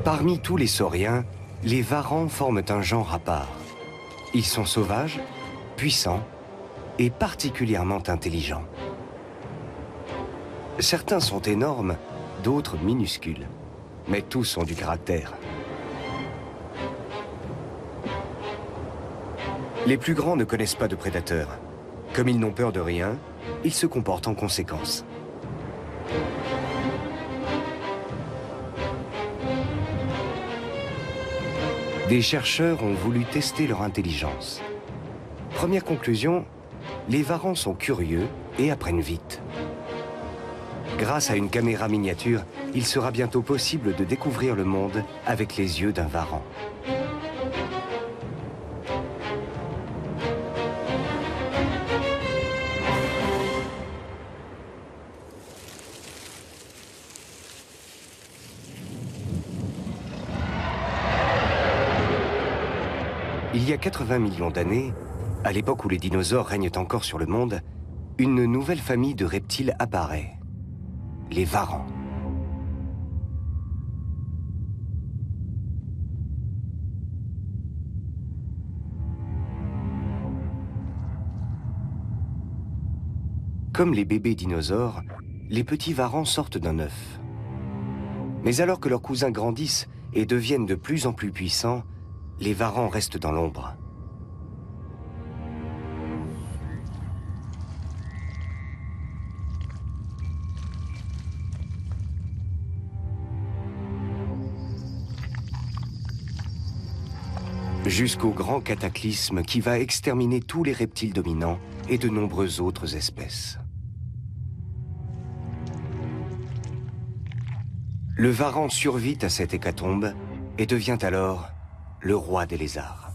Parmi tous les sauriens, les varans forment un genre à part. Ils sont sauvages, puissants et particulièrement intelligents. Certains sont énormes, d'autres minuscules, mais tous ont du caractère. Les plus grands ne connaissent pas de prédateurs. Comme ils n'ont peur de rien, ils se comportent en conséquence. Des chercheurs ont voulu tester leur intelligence. Première conclusion, les varans sont curieux et apprennent vite. Grâce à une caméra miniature, il sera bientôt possible de découvrir le monde avec les yeux d'un varan. Il y a 80 millions d'années, à l'époque où les dinosaures règnent encore sur le monde, une nouvelle famille de reptiles apparaît, les varans. Comme les bébés dinosaures, les petits varans sortent d'un œuf. Mais alors que leurs cousins grandissent et deviennent de plus en plus puissants, les varans restent dans l'ombre. Jusqu'au grand cataclysme qui va exterminer tous les reptiles dominants et de nombreuses autres espèces. Le varan survit à cette hécatombe et devient alors le roi des lézards.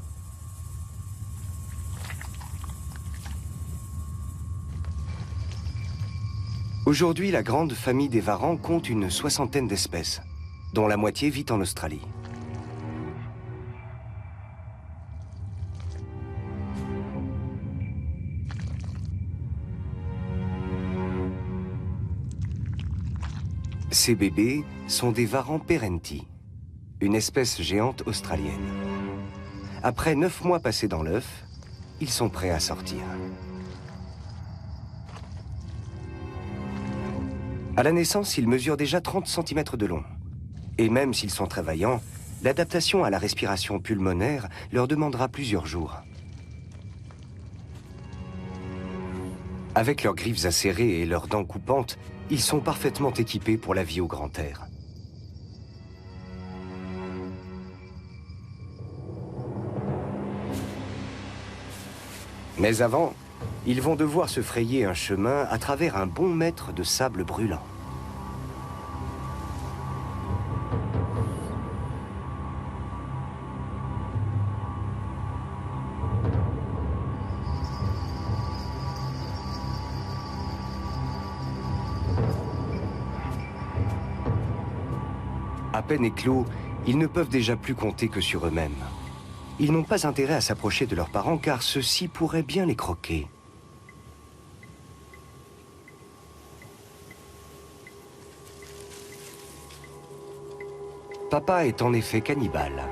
Aujourd'hui, la grande famille des varans compte une soixantaine d'espèces, dont la moitié vit en Australie. Ces bébés sont des varans perenti, une espèce géante australienne. Après 9 mois passés dans l'œuf, ils sont prêts à sortir. À la naissance, ils mesurent déjà 30 cm de long. Et même s'ils sont très vaillants, l'adaptation à la respiration pulmonaire leur demandera plusieurs jours. Avec leurs griffes acérées et leurs dents coupantes, ils sont parfaitement équipés pour la vie au grand air. Mais avant, ils vont devoir se frayer un chemin à travers un bon mètre de sable brûlant. À peine éclos, ils ne peuvent déjà plus compter que sur eux-mêmes. Ils n'ont pas intérêt à s'approcher de leurs parents car ceux-ci pourraient bien les croquer. Papa est en effet cannibale.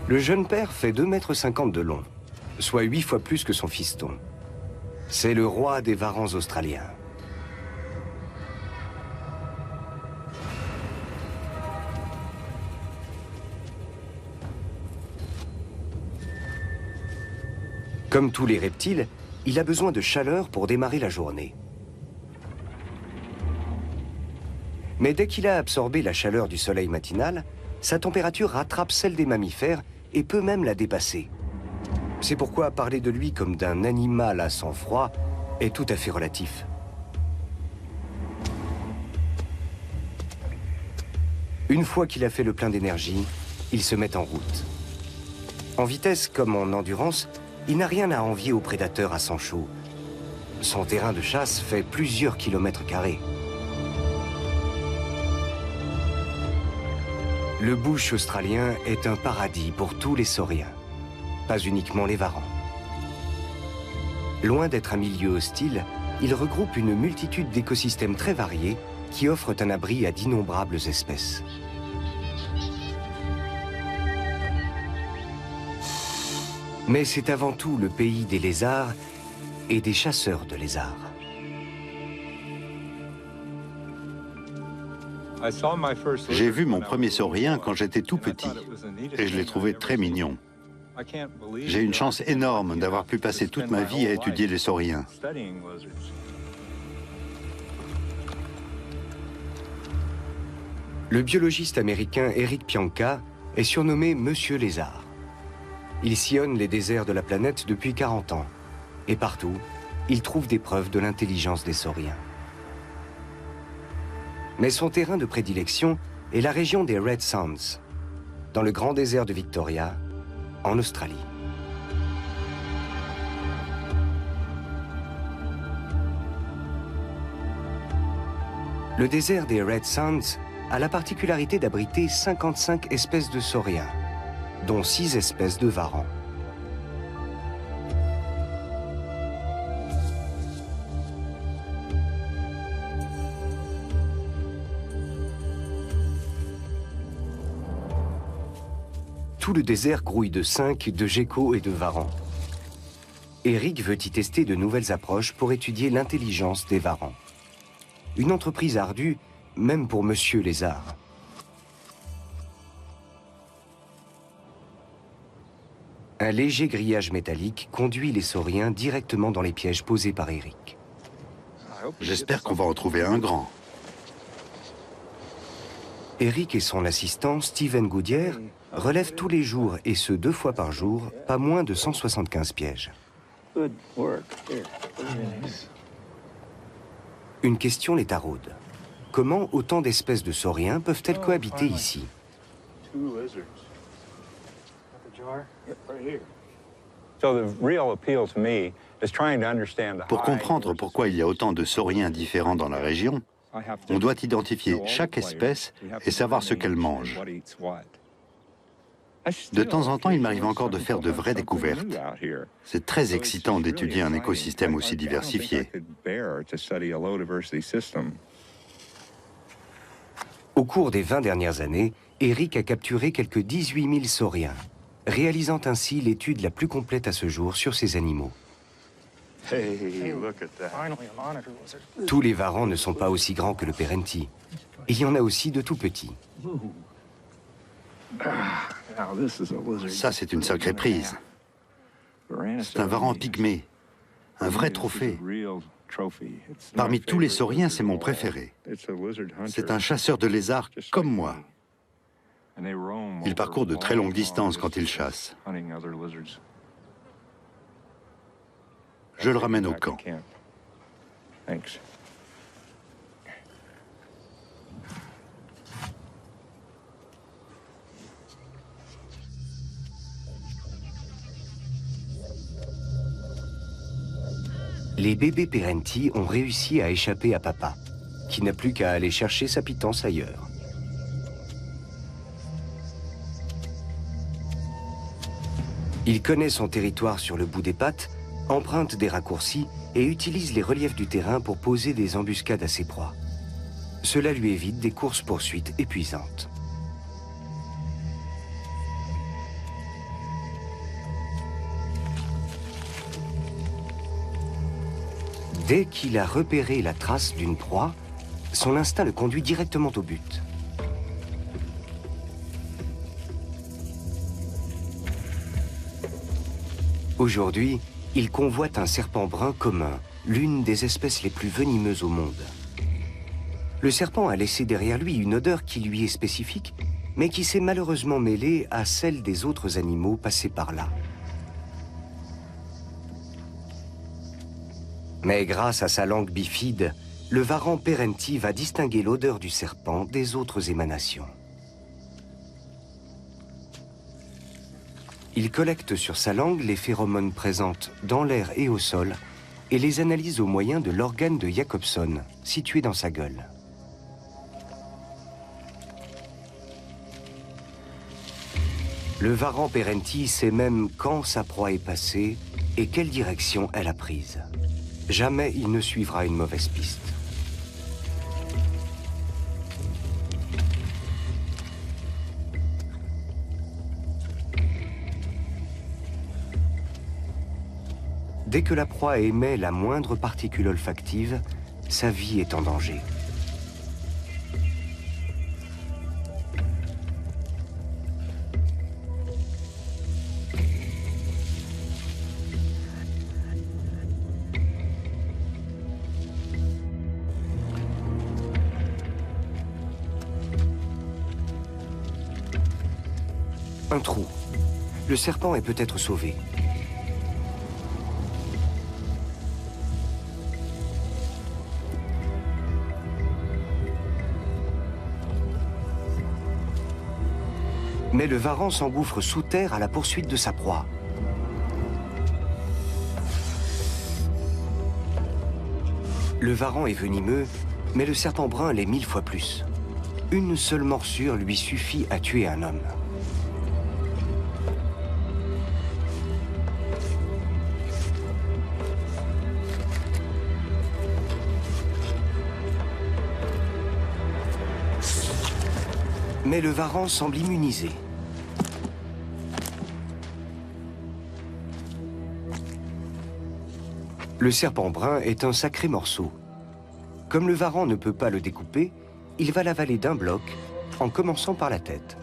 Le jeune père fait 2,50 m de long, soit 8 fois plus que son fiston. C'est le roi des varans australiens. Comme tous les reptiles, il a besoin de chaleur pour démarrer la journée. Mais dès qu'il a absorbé la chaleur du soleil matinal, sa température rattrape celle des mammifères et peut même la dépasser. C'est pourquoi parler de lui comme d'un animal à sang-froid est tout à fait relatif. Une fois qu'il a fait le plein d'énergie, il se met en route. En vitesse comme en endurance, il n'a rien à envier aux prédateurs à sang chaud. Son terrain de chasse fait plusieurs kilomètres carrés. Le bush australien est un paradis pour tous les sauriens. Pas uniquement les varans. Loin d'être un milieu hostile, il regroupe une multitude d'écosystèmes très variés qui offrent un abri à d'innombrables espèces. Mais c'est avant tout le pays des lézards et des chasseurs de lézards. J'ai vu mon premier saurien quand j'étais tout petit et je l'ai trouvé très mignon. J'ai une chance énorme d'avoir pu passer toute ma vie à étudier les sauriens. Le biologiste américain Eric Pianka est surnommé Monsieur Lézard. Il sillonne les déserts de la planète depuis 40 ans. Et partout, il trouve des preuves de l'intelligence des sauriens. Mais son terrain de prédilection est la région des Red Sounds, dans le grand désert de Victoria, en Australie. Le désert des Red Sounds a la particularité d'abriter 55 espèces de sauriens, dont 6 espèces de varans. Tout le désert grouille de sinques, de geckos et de varans. Eric veut y tester de nouvelles approches pour étudier l'intelligence des varans. Une entreprise ardue, même pour Monsieur Lézard. Un léger grillage métallique conduit les sauriens directement dans les pièges posés par Eric. J'espère qu'on va en trouver un grand. Eric et son assistant, Steven Goodyear, relèvent tous les jours, et ce 2 fois par jour, pas moins de 175 pièges. Une question les taraude. Comment autant d'espèces de sauriens peuvent-elles cohabiter ici? Pour comprendre pourquoi il y a autant de sauriens différents dans la région, on doit identifier chaque espèce et savoir ce qu'elle mange. De temps en temps, il m'arrive encore de faire de vraies découvertes. C'est très excitant d'étudier un écosystème aussi diversifié. Au cours des 20 dernières années, Eric a capturé quelques 18 000 sauriens, réalisant ainsi l'étude la plus complète à ce jour sur ces animaux. Tous les varans ne sont pas aussi grands que le Perenti. Il y en a aussi de tout petits. Ça, c'est une sacrée prise. C'est un varan pygmée, un vrai trophée. Parmi tous les sauriens, c'est mon préféré. C'est un chasseur de lézards comme moi. Il parcourt de très longues distances quand il chasse. Je le ramène au camp. Les bébés Perenti ont réussi à échapper à papa, qui n'a plus qu'à aller chercher sa pitance ailleurs. Il connaît son territoire sur le bout des pattes, emprunte des raccourcis et utilise les reliefs du terrain pour poser des embuscades à ses proies. Cela lui évite des courses-poursuites épuisantes. Dès qu'il a repéré la trace d'une proie, son instinct le conduit directement au but. Aujourd'hui, il convoite un serpent brun commun, l'une des espèces les plus venimeuses au monde. Le serpent a laissé derrière lui une odeur qui lui est spécifique, mais qui s'est malheureusement mêlée à celle des autres animaux passés par là. Mais grâce à sa langue bifide, le varan Perenti va distinguer l'odeur du serpent des autres émanations. Il collecte sur sa langue les phéromones présentes dans l'air et au sol et les analyse au moyen de l'organe de Jacobson, situé dans sa gueule. Le varan Perenti sait même quand sa proie est passée et quelle direction elle a prise. jamais il ne suivra une mauvaise piste. Dès que la proie émet la moindre particule olfactive, sa vie est en danger. Un trou. Le serpent est peut-être sauvé. Mais le varan s'engouffre sous terre à la poursuite de sa proie. Le varan est venimeux, mais le serpent brun l'est 1000 fois plus. Une seule morsure lui suffit à tuer un homme. Mais le varan semble immunisé. Le serpent brun est un sacré morceau. Comme le varan ne peut pas le découper, il va l'avaler d'un bloc, en commençant par la tête.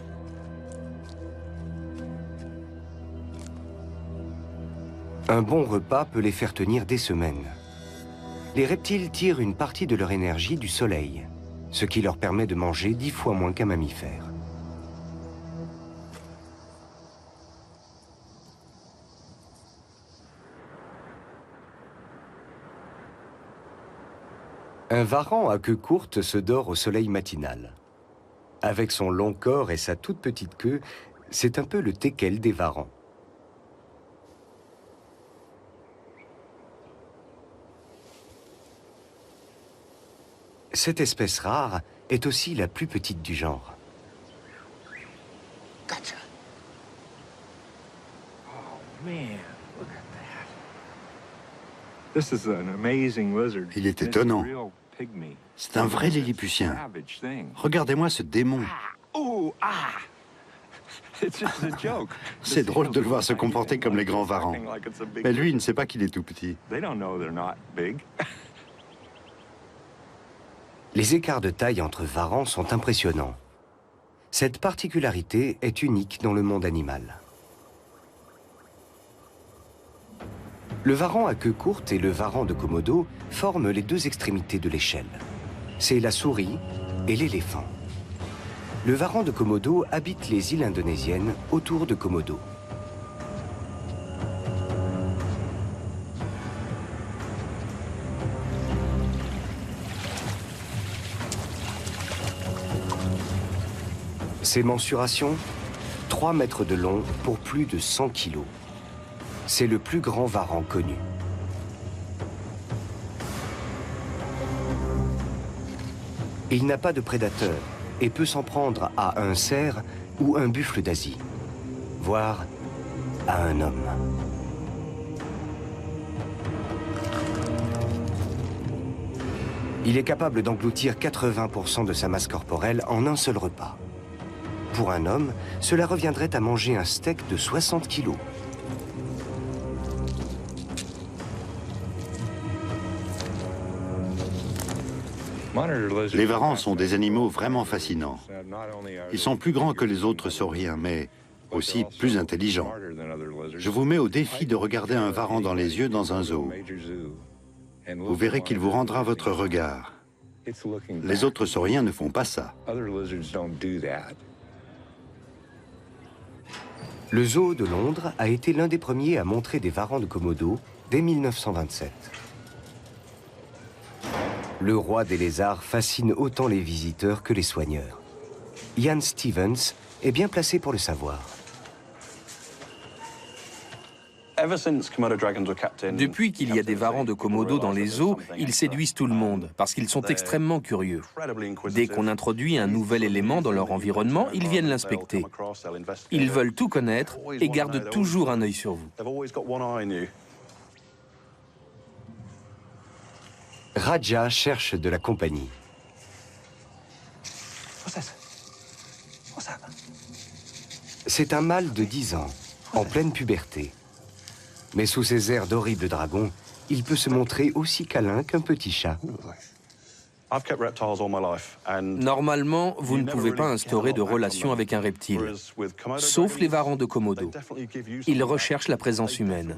Un bon repas peut les faire tenir des semaines. Les reptiles tirent une partie de leur énergie du soleil, ce qui leur permet de manger 10 fois moins qu'un mammifère. Un varan à queue courte se dort au soleil matinal. Avec son long corps et sa toute petite queue, c'est un peu le teckel des varans. Cette espèce rare est aussi la plus petite du genre. Gotcha. Oh man, look at that. This is an amazing lizard. Il est étonnant. C'est un vrai lilliputien. Regardez-moi ce démon. C'est drôle de le voir se comporter comme les grands varans. Mais lui, il ne sait pas qu'il est tout petit. Les écarts de taille entre varans sont impressionnants. Cette particularité est unique dans le monde animal. Le varan à queue courte et le varan de Komodo forment les deux extrémités de l'échelle. C'est la souris et l'éléphant. Le varan de Komodo habite les îles indonésiennes autour de Komodo. Ses mensurations, 3 mètres de long pour plus de 100 kilos. C'est le plus grand varan connu. Il n'a pas de prédateur et peut s'en prendre à un cerf ou un buffle d'Asie, voire à un homme. Il est capable d'engloutir 80% de sa masse corporelle en un seul repas. Pour un homme, cela reviendrait à manger un steak de 60 kilos. Les varans sont des animaux vraiment fascinants. Ils sont plus grands que les autres sauriens, mais aussi plus intelligents. Je vous mets au défi de regarder un varan dans les yeux dans un zoo. Vous verrez qu'il vous rendra votre regard. Les autres sauriens ne font pas ça. Le zoo de Londres a été l'un des premiers à montrer des varans de Komodo dès 1927. Le roi des lézards fascine autant les visiteurs que les soigneurs. Ian Stevens est bien placé pour le savoir. Depuis qu'il y a des varans de Komodo dans les zoos, ils séduisent tout le monde parce qu'ils sont extrêmement curieux. Dès qu'on introduit un nouvel élément dans leur environnement, ils viennent l'inspecter. Ils veulent tout connaître et gardent toujours un œil sur vous. Raja cherche de la compagnie. C'est un mâle de 10 ans, en pleine puberté. Mais sous ses airs d'horrible dragon, il peut se montrer aussi câlin qu'un petit chat. Normalement, vous ne pouvez pas instaurer de relation avec un reptile, sauf les varans de Komodo. Ils recherchent la présence humaine.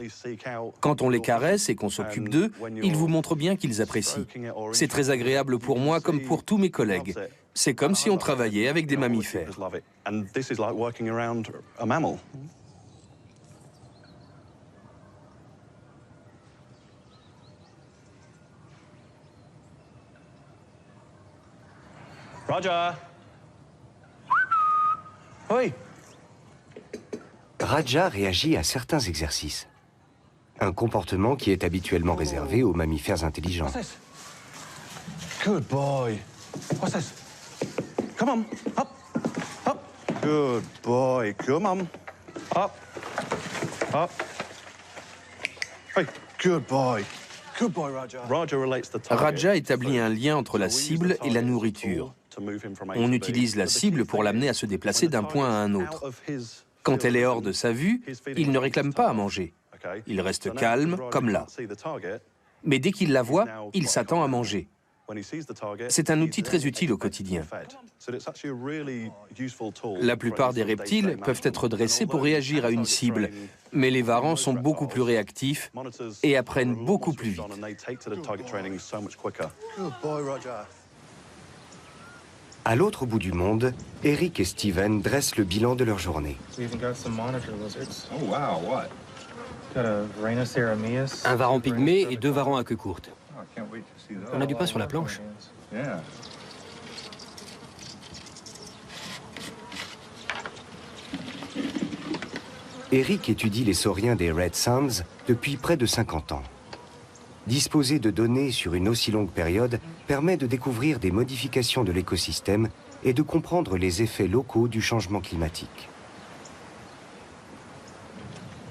Quand on les caresse et qu'on s'occupe d'eux, ils vous montrent bien qu'ils apprécient. C'est très agréable pour moi comme pour tous mes collègues. C'est comme si on travaillait avec des mammifères. Raja. Oui. Raja réagit à certains exercices. Un comportement qui est habituellement réservé aux mammifères intelligents. Good boy. What's this? Come on. Up. Up. Good boy. Come on. Up. Up. Hey. Good boy. Good boy, Raja. Raja établit un lien entre la cible et la nourriture. On utilise la cible pour l'amener à se déplacer d'un point à un autre. Quand elle est hors de sa vue, il ne réclame pas à manger. Il reste calme, comme là. Mais dès qu'il la voit, il s'attend à manger. C'est un outil très utile au quotidien. La plupart des reptiles peuvent être dressés pour réagir à une cible, mais les varans sont beaucoup plus réactifs et apprennent beaucoup plus vite. À l'autre bout du monde, Eric et Steven dressent le bilan de leur journée. Un varan pygmée et 2 varans à queue courte. On a du pain sur la planche. Eric étudie les sauriens des Red Sands depuis près de 50 ans. Disposer de données sur une aussi longue période permet de découvrir des modifications de l'écosystème et de comprendre les effets locaux du changement climatique.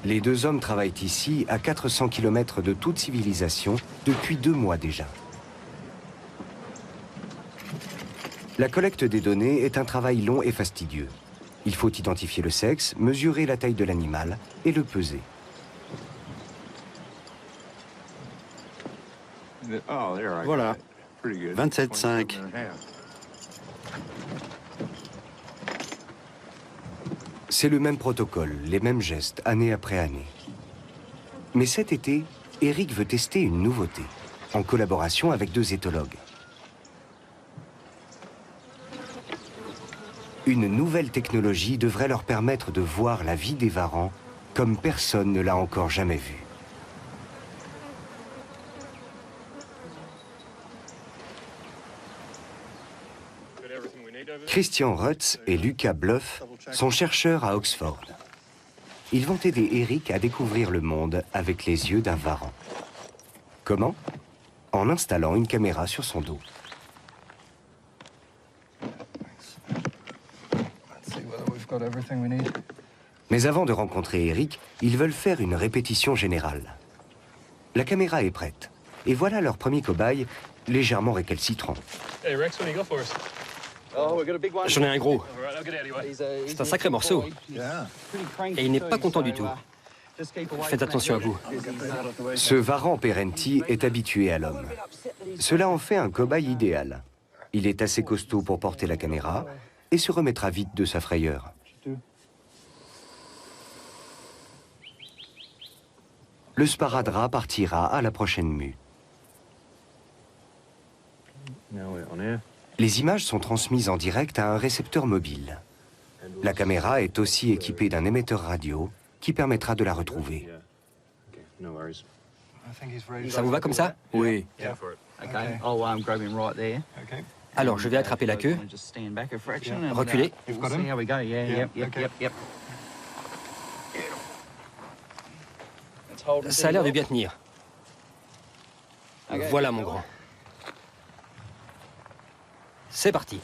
Les deux hommes travaillent ici à 400 km de toute civilisation depuis 2 mois déjà. La collecte des données est un travail long et fastidieux. Il faut identifier le sexe, mesurer la taille de l'animal et le peser. Voilà, 27,5. C'est le même protocole, les mêmes gestes, année après année. Mais cet été, Eric veut tester une nouveauté, en collaboration avec 2 éthologues. Une nouvelle technologie devrait leur permettre de voir la vie des varans comme personne ne l'a encore jamais vue. Christian Rutz et Lucas Bluff sont chercheurs à Oxford. Ils vont aider Eric à découvrir le monde avec les yeux d'un varan. Comment? En installant une caméra sur son dos. Mais avant de rencontrer Eric, ils veulent faire une répétition générale. La caméra est prête. Et voilà leur premier cobaye, légèrement récalcitrant. J'en ai un gros. C'est un sacré morceau. Et il n'est pas content du tout. Faites attention à vous. Ce varan Perenti est habitué à l'homme. Cela en fait un cobaye idéal. Il est assez costaud pour porter la caméra et se remettra vite de sa frayeur. Le sparadrap partira à la prochaine mue. Les images sont transmises en direct à un récepteur mobile. La caméra est aussi équipée d'un émetteur radio qui permettra de la retrouver. Ça vous va comme ça? Oui. Alors, je vais attraper la queue. Reculez. Ça a l'air de bien tenir. Voilà, mon grand. C'est parti.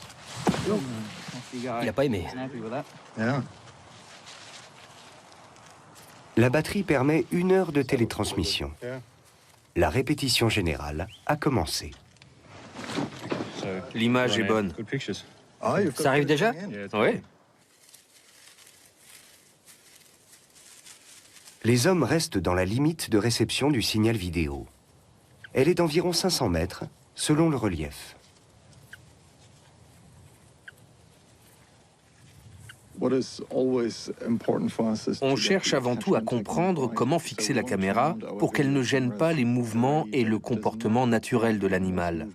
Il n'a pas aimé. La batterie permet 1 heure de télétransmission. La répétition générale a commencé. L'image est bonne. Ça arrive déjà? Oui. Les hommes restent dans la limite de réception du signal vidéo. Elle est d'environ 500 mètres, selon le relief. On cherche avant tout à comprendre comment fixer la caméra pour qu'elle ne gêne pas les mouvements et le comportement naturel de l'animal.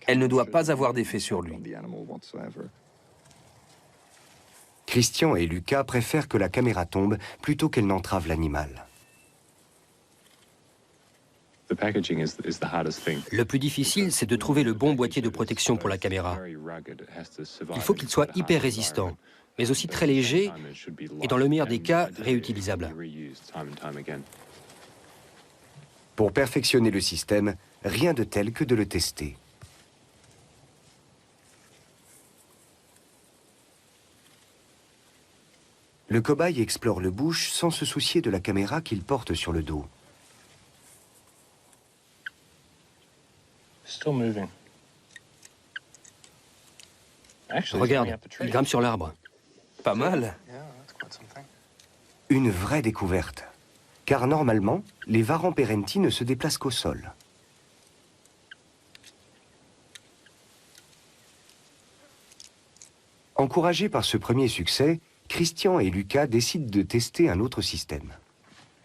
Elle ne doit pas avoir d'effet sur lui. Christian et Lucas préfèrent que la caméra tombe plutôt qu'elle n'entrave l'animal. Le plus difficile, c'est de trouver le bon boîtier de protection pour la caméra. Il faut qu'il soit hyper résistant, mais aussi très léger et dans le meilleur des cas, réutilisable. Pour perfectionner le système, rien de tel que de le tester. Le cobaye explore le bush sans se soucier de la caméra qu'il porte sur le dos. Regarde, il grimpe sur l'arbre. Pas mal. Une vraie découverte. Car normalement, les varans Perenti ne se déplacent qu'au sol. Encouragés par ce premier succès, Christian et Lucas décident de tester un autre système.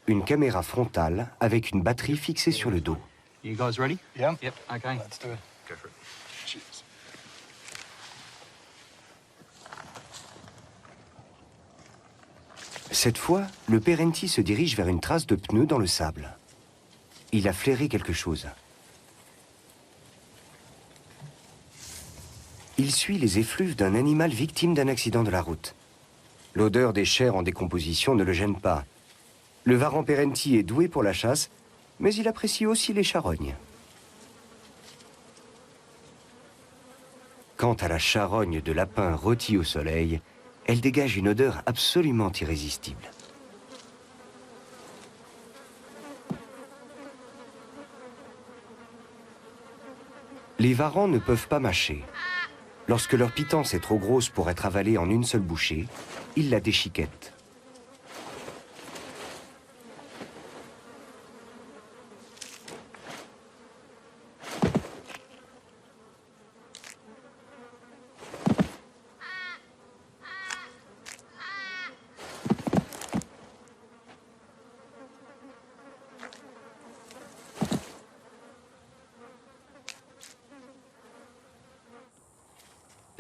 Une caméra frontale avec une batterie fixée sur le dos. You guys ready? Yeah. Yep. Okay. Let's do it. Go for it. Cheers. Cette fois, le Perenti se dirige vers une trace de pneu dans le sable. Il a flairé quelque chose. Il suit les effluves d'un animal victime d'un accident de la route. L'odeur des chairs en décomposition ne le gêne pas. Le varan Perenti est doué pour la chasse, mais il apprécie aussi les charognes. Quant à la charogne de lapin rôtie au soleil, elle dégage une odeur absolument irrésistible. Les varans ne peuvent pas mâcher. Lorsque leur pitance est trop grosse pour être avalée en une seule bouchée, ils la déchiquettent.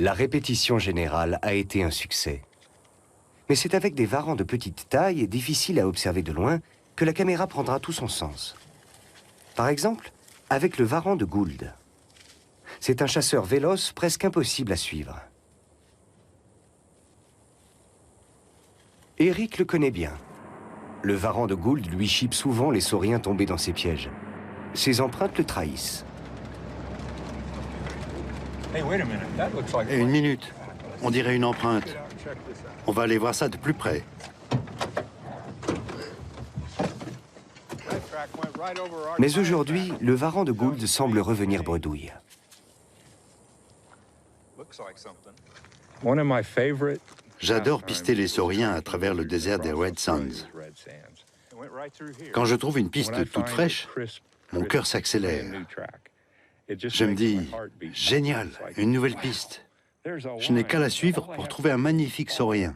La répétition générale a été un succès. Mais c'est avec des varans de petite taille et difficiles à observer de loin que la caméra prendra tout son sens. Par exemple, avec le varan de Gould. C'est un chasseur véloce presque impossible à suivre. Eric le connaît bien. Le varan de Gould lui chipe souvent les sauriens tombés dans ses pièges. Ses empreintes le trahissent. Et une minute, on dirait une empreinte. On va aller voir ça de plus près. Mais aujourd'hui, le varan de Gould semble revenir bredouille. J'adore pister les sauriens à travers le désert des Red Sands. Quand je trouve une piste toute fraîche, mon cœur s'accélère. Je me dis, génial, une nouvelle piste. Je n'ai qu'à la suivre pour trouver un magnifique saurien.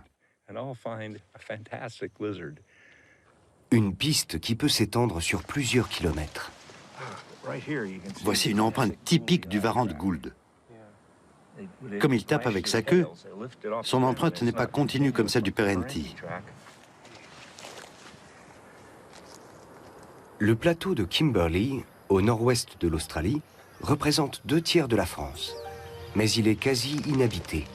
Une piste qui peut s'étendre sur plusieurs kilomètres. Voici une empreinte typique du varan de Gould. Comme il tape avec sa queue, son empreinte n'est pas continue comme celle du Perenti. Le plateau de Kimberley, au nord-ouest de l'Australie, représente 2/3 de la France, mais il est quasi inhabité.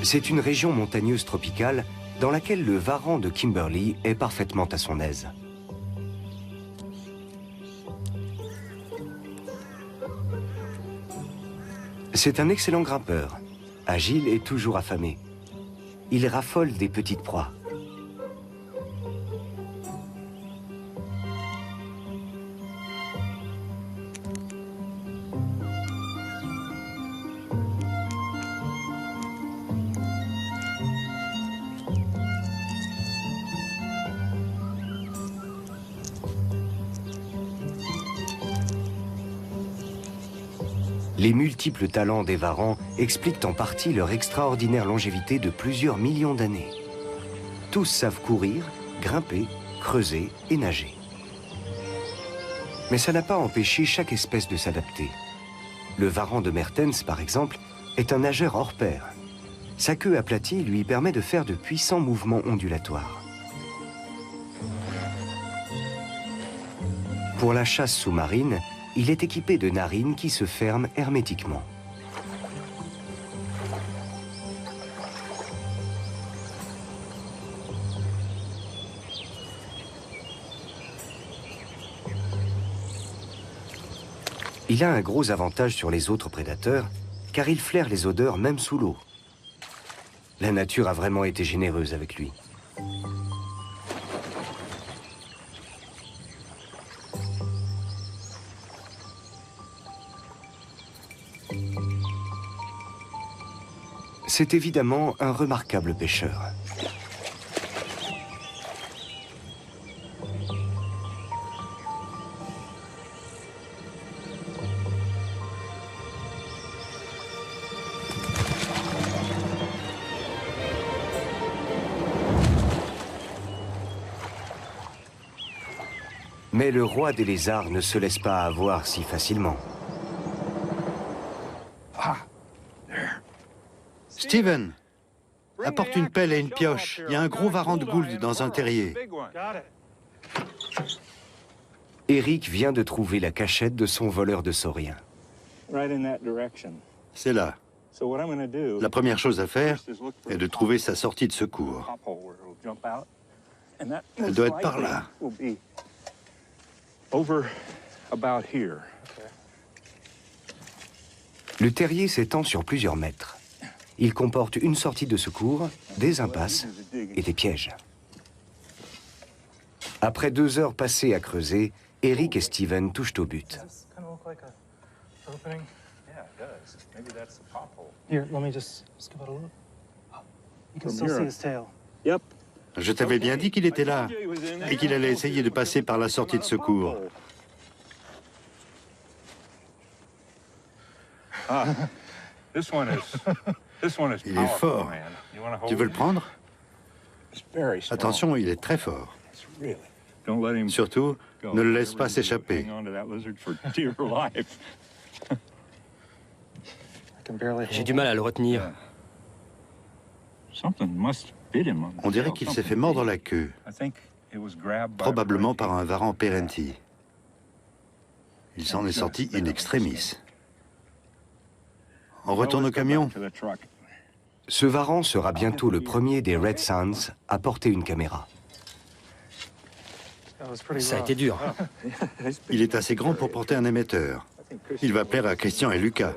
C'est une région montagneuse tropicale dans laquelle le varan de Kimberley est parfaitement à son aise. C'est un excellent grimpeur, agile et toujours affamé. Il raffole des petites proies. Les multiples talents des varans expliquent en partie leur extraordinaire longévité de plusieurs millions d'années. Tous savent courir, grimper, creuser et nager. Mais ça n'a pas empêché chaque espèce de s'adapter. Le varan de Mertens, par exemple, est un nageur hors pair. Sa queue aplatie lui permet de faire de puissants mouvements ondulatoires. Pour la chasse sous-marine, il est équipé de narines qui se ferment hermétiquement. Il a un gros avantage sur les autres prédateurs, car il flaire les odeurs même sous l'eau. La nature a vraiment été généreuse avec lui. C'est évidemment un remarquable pêcheur. Mais le roi des lézards ne se laisse pas avoir si facilement. Steven, apporte une pelle et une pioche. Il y a un gros varan de gould dans un terrier. Eric vient de trouver la cachette de son voleur de sauriens. C'est là. La première chose à faire est de trouver sa sortie de secours. Elle doit être par là. Le terrier s'étend sur plusieurs mètres. Il comporte une sortie de secours, des impasses et des pièges. Après 2 heures passées à creuser, Eric et Steven touchent au but. Je t'avais bien dit qu'il était là et qu'il allait essayer de passer par la sortie de secours. Il est fort. Tu veux le prendre? Attention, il est très fort. Surtout, ne le laisse pas s'échapper. J'ai du mal à le retenir. On dirait qu'il s'est fait mordre la queue, probablement par un varan Perenti. Il s'en est sorti in extremis. On retourne au camion? Ce varan sera bientôt le premier des Red Sounds à porter une caméra. Ça a été dur. Il est assez grand pour porter un émetteur. Il va plaire à Christian et Lucas.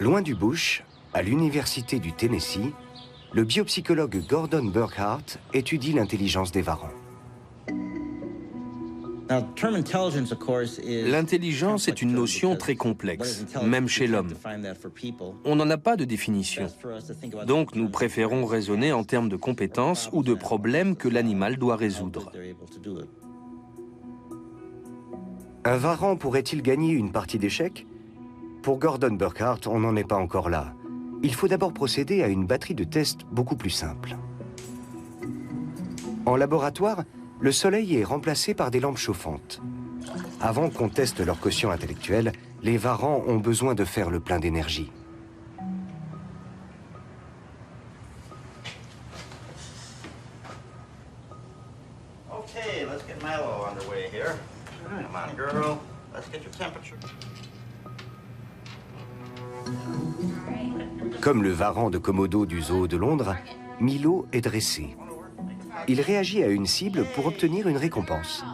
Loin du bush, à l'université du Tennessee, le biopsychologue Gordon Burkhardt étudie l'intelligence des varans. L'intelligence est une notion très complexe, même chez l'homme. On n'en a pas de définition. Donc nous préférons raisonner en termes de compétences ou de problèmes que l'animal doit résoudre. Un varan pourrait-il gagner une partie d'échecs? Pour Gordon Burkhardt, on n'en est pas encore là. Il faut d'abord procéder à une batterie de tests beaucoup plus simple. En laboratoire, le soleil est remplacé par des lampes chauffantes. Avant qu'on teste leur quotient intellectuel, les varans ont besoin de faire le plein d'énergie. Okay, let's get Milo underway here. Come on, girl. Let's get your temperature. Comme le varan de Komodo du zoo de Londres, Milo est dressé. Il réagit à une cible pour obtenir une récompense.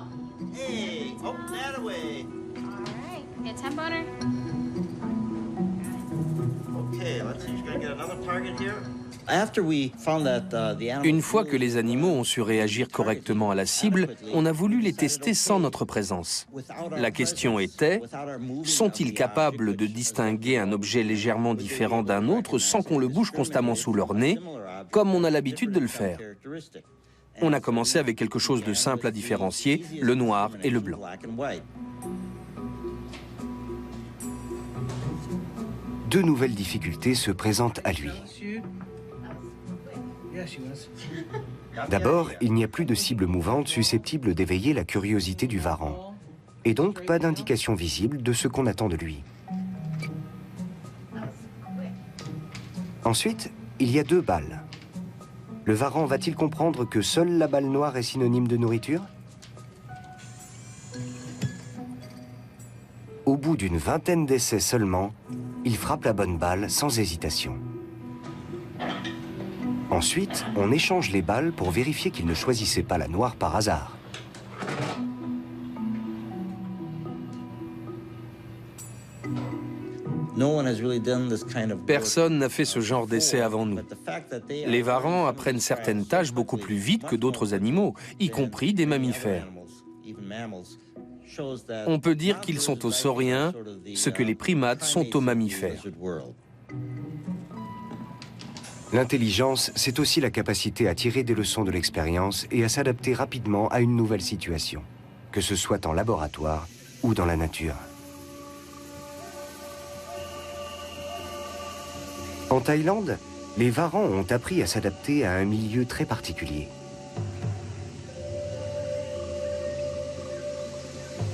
Hey, oh, that away. Alright, get temp boner. Okay, let's see. She's gonna get another target here. Une fois que les animaux ont su réagir correctement à la cible, on a voulu les tester sans notre présence. La question était, sont-ils capables de distinguer un objet légèrement différent d'un autre sans qu'on le bouge constamment sous leur nez, comme on a l'habitude de le faire? On a commencé avec quelque chose de simple à différencier, le noir et le blanc. deux nouvelles difficultés se présentent à lui. D'abord, il n'y a plus de cible mouvante susceptible d'éveiller la curiosité du varan, et donc pas d'indication visible de ce qu'on attend de lui. Ensuite, il y a deux balles. Le varan va-t-il comprendre que seule la balle noire est synonyme de nourriture? Au bout d'une vingtaine d'essais seulement, il frappe la bonne balle sans hésitation. Ensuite, on échange les balles pour vérifier qu'il ne choisissait pas la noire par hasard. Personne n'a fait ce genre d'essai avant nous. Les varans apprennent certaines tâches beaucoup plus vite que d'autres animaux, y compris des mammifères. On peut dire qu'ils sont aux sauriens ce que les primates sont aux mammifères. L'intelligence, c'est aussi la capacité à tirer des leçons de l'expérience et à s'adapter rapidement à une nouvelle situation, que ce soit en laboratoire ou dans la nature. En Thaïlande, les varans ont appris à s'adapter à un milieu très particulier.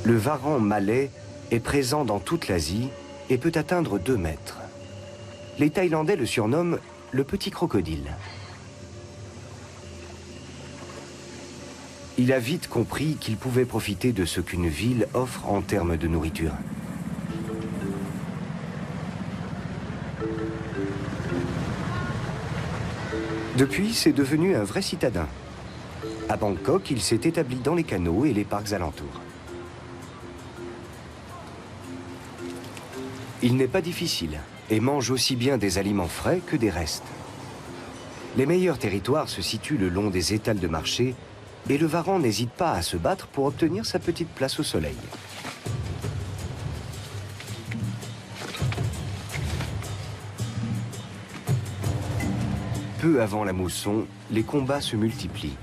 Le varan malais est présent dans toute l'Asie et peut atteindre 2 mètres. Les Thaïlandais le surnomment le petit crocodile. Il a vite compris qu'il pouvait profiter de ce qu'une ville offre en termes de nourriture. Depuis, c'est devenu un vrai citadin. À Bangkok, il s'est établi dans les canaux et les parcs alentours. Il n'est pas difficile et mange aussi bien des aliments frais que des restes. Les meilleurs territoires se situent le long des étals de marché et le varan n'hésite pas à se battre pour obtenir sa petite place au soleil. Peu avant la mousson, les combats se multiplient.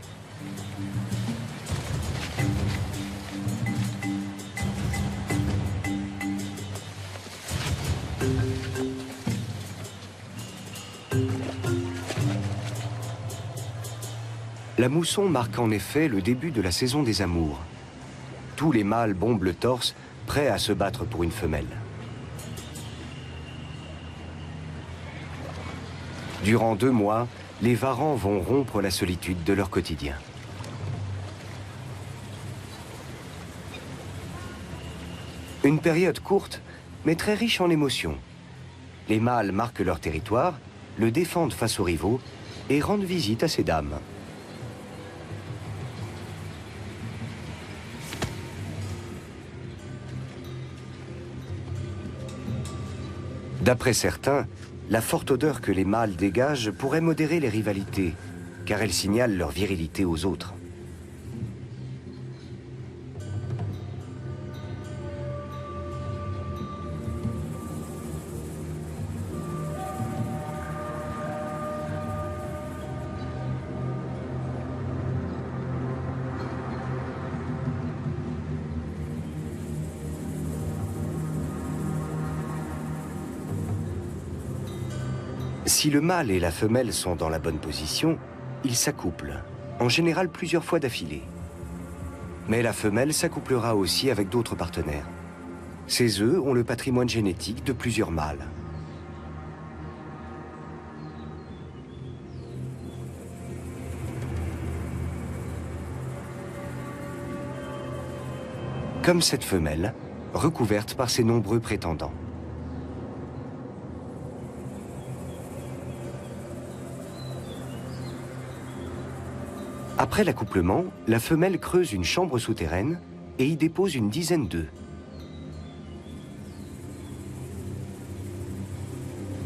La mousson marque en effet le début de la saison des amours. Tous les mâles bombent le torse, prêts à se battre pour une femelle. Durant 2 mois, les varans vont rompre la solitude de leur quotidien. Une période courte, mais très riche en émotions. Les mâles marquent leur territoire, le défendent face aux rivaux et rendent visite à ces dames. D'après certains, la forte odeur que les mâles dégagent pourrait modérer les rivalités, car elle signale leur virilité aux autres. Si le mâle et la femelle sont dans la bonne position, ils s'accouplent, en général plusieurs fois d'affilée. Mais la femelle s'accouplera aussi avec d'autres partenaires. Ces œufs ont le patrimoine génétique de plusieurs mâles. Comme cette femelle, recouverte par ses nombreux prétendants. Après l'accouplement, la femelle creuse une chambre souterraine et y dépose une dizaine d'œufs.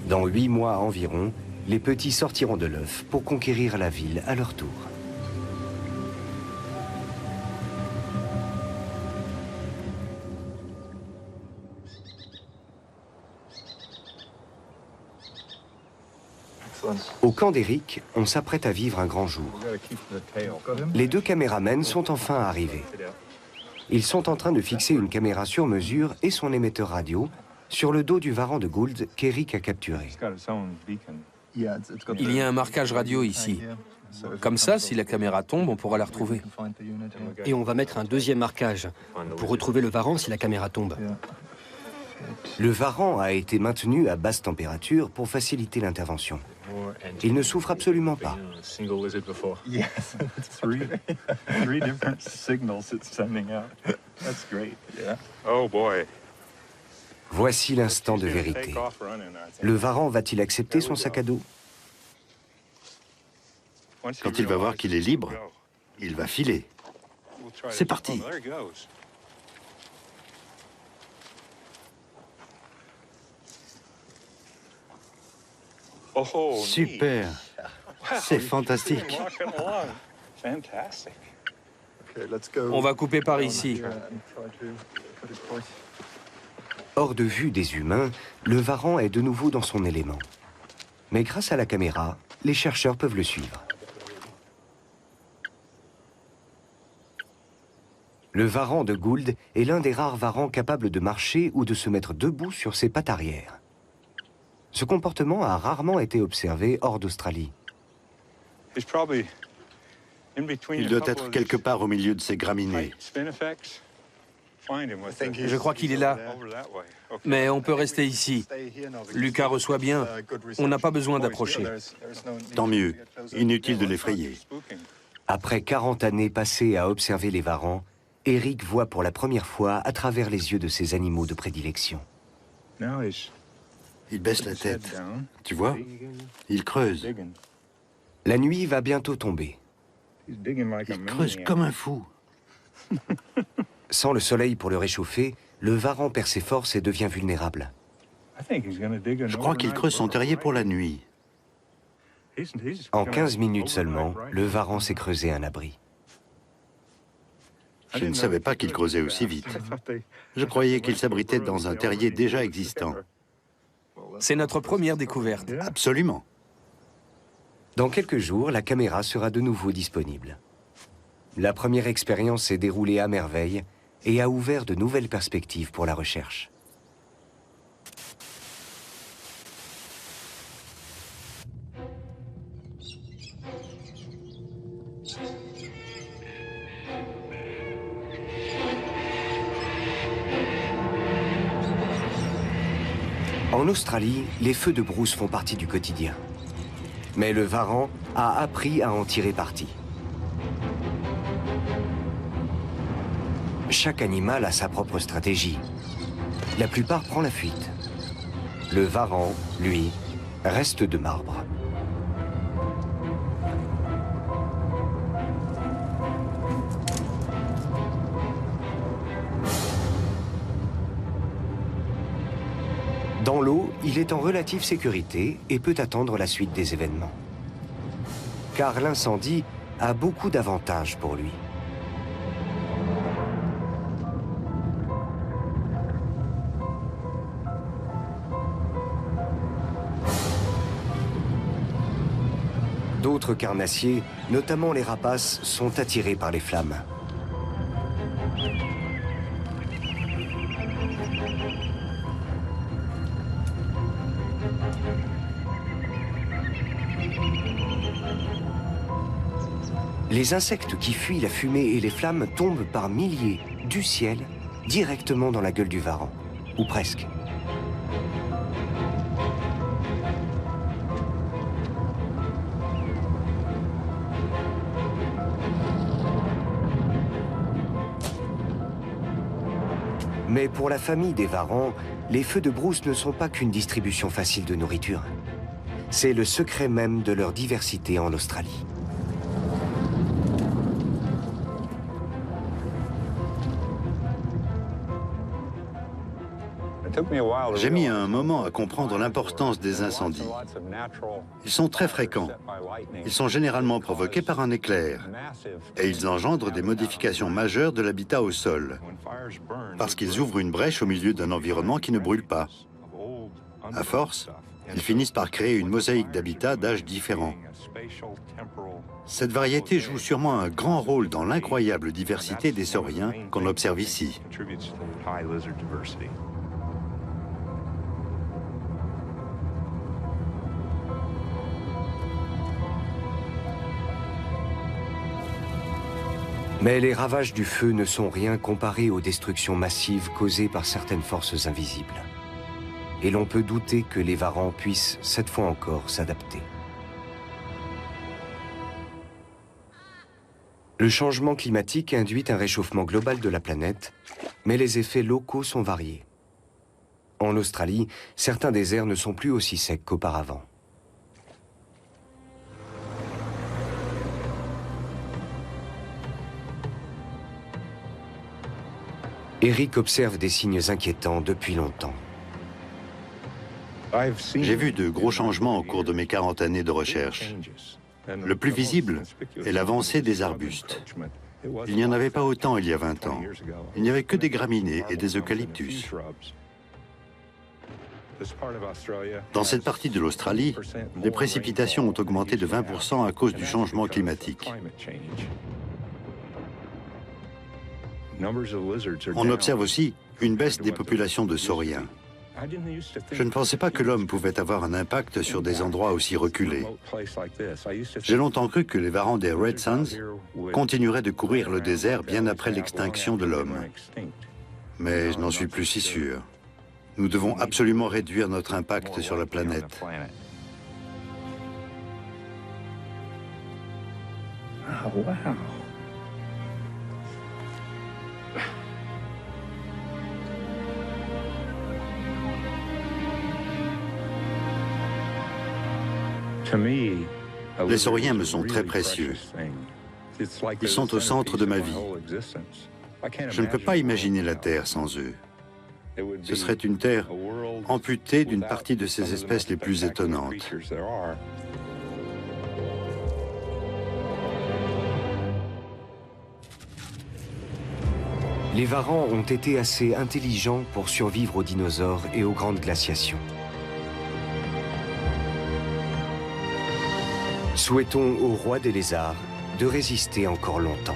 Dans 8 mois environ, les petits sortiront de l'œuf pour conquérir la ville à leur tour. Au camp d'Eric, on s'apprête à vivre un grand jour. Les 2 caméramens sont enfin arrivés. Ils sont en train de fixer une caméra sur mesure et son émetteur radio sur le dos du varan de Gould qu'Eric a capturé. Il y a un marquage radio ici. Comme ça, si la caméra tombe, on pourra la retrouver. Et on va mettre un deuxième marquage pour retrouver le varan si la caméra tombe. Le varan a été maintenu à basse température pour faciliter l'intervention. Il ne souffre absolument pas. Voici l'instant de vérité. Le varan va-t-il accepter son sac à dos? Quand il va voir qu'il est libre, il va filer. C'est parti. Super. C'est fantastique. On va couper par ici. Hors de vue des humains, le varan est de nouveau dans son élément. Mais grâce à la caméra, les chercheurs peuvent le suivre. Le varan de Gould est l'un des rares varans capables de marcher ou de se mettre debout sur ses pattes arrière. Ce comportement a rarement été observé hors d'Australie. Il doit être quelque part au milieu de ces graminées. Je crois qu'il est là. Mais on peut rester ici. Lucas reçoit bien. On n'a pas besoin d'approcher. Tant mieux. Inutile de l'effrayer. Après 40 années passées à observer les varans, Eric voit pour la première fois à travers les yeux de ses animaux de prédilection. Il baisse la tête. Tu vois? Il creuse. La nuit va bientôt tomber. Il creuse comme un fou. Sans le soleil pour le réchauffer, le varan perd ses forces et devient vulnérable. Je crois qu'il creuse son terrier pour la nuit. En 15 minutes seulement, le varan s'est creusé un abri. Je ne savais pas qu'il creusait aussi vite. Je croyais qu'il s'abritait dans un terrier déjà existant. C'est notre première découverte. Absolument. Dans quelques jours, la caméra sera de nouveau disponible. La première expérience s'est déroulée à merveille et a ouvert de nouvelles perspectives pour la recherche. En Australie, les feux de brousse font partie du quotidien. Mais le varan a appris à en tirer parti. Chaque animal a sa propre stratégie. La plupart prend la fuite. Le varan, lui, reste de marbre. Dans l'eau, il est en relative sécurité et peut attendre la suite des événements. Car l'incendie a beaucoup d'avantages pour lui. D'autres carnassiers, notamment les rapaces, sont attirés par les flammes. Les insectes qui fuient la fumée et les flammes tombent par milliers du ciel directement dans la gueule du varan, ou presque. Mais pour la famille des varans, les feux de brousse ne sont pas qu'une distribution facile de nourriture. C'est le secret même de leur diversité en Australie. J'ai mis un moment à comprendre l'importance des incendies. Ils sont très fréquents. Ils sont généralement provoqués par un éclair. Et ils engendrent des modifications majeures de l'habitat au sol. Parce qu'ils ouvrent une brèche au milieu d'un environnement qui ne brûle pas. À force, ils finissent par créer une mosaïque d'habitats d'âges différents. Cette variété joue sûrement un grand rôle dans l'incroyable diversité des sauriens qu'on observe ici. Mais les ravages du feu ne sont rien comparés aux destructions massives causées par certaines forces invisibles. Et l'on peut douter que les varans puissent, cette fois encore, s'adapter. Le changement climatique induit un réchauffement global de la planète, mais les effets locaux sont variés. En Australie, certains déserts ne sont plus aussi secs qu'auparavant. Eric observe des signes inquiétants depuis longtemps. J'ai vu de gros changements au cours de mes 40 années de recherche. Le plus visible est l'avancée des arbustes. Il n'y en avait pas autant il y a 20 ans. Il n'y avait que des graminées et des eucalyptus. Dans cette partie de l'Australie, les précipitations ont augmenté de 20% à cause du changement climatique. On observe aussi une baisse des populations de sauriens. Je ne pensais pas que l'homme pouvait avoir un impact sur des endroits aussi reculés. J'ai longtemps cru que les varans des Red Suns continueraient de courir le désert bien après l'extinction de l'homme. Mais je n'en suis plus si sûr. Nous devons absolument réduire notre impact sur la planète. Oh, wow. Les sauriens me sont très précieux. Ils sont au centre de ma vie. Je ne peux pas imaginer la Terre sans eux. Ce serait une Terre amputée d'une partie de ses espèces les plus étonnantes. Les varans ont été assez intelligents pour survivre aux dinosaures et aux grandes glaciations. Souhaitons au roi des lézards de résister encore longtemps.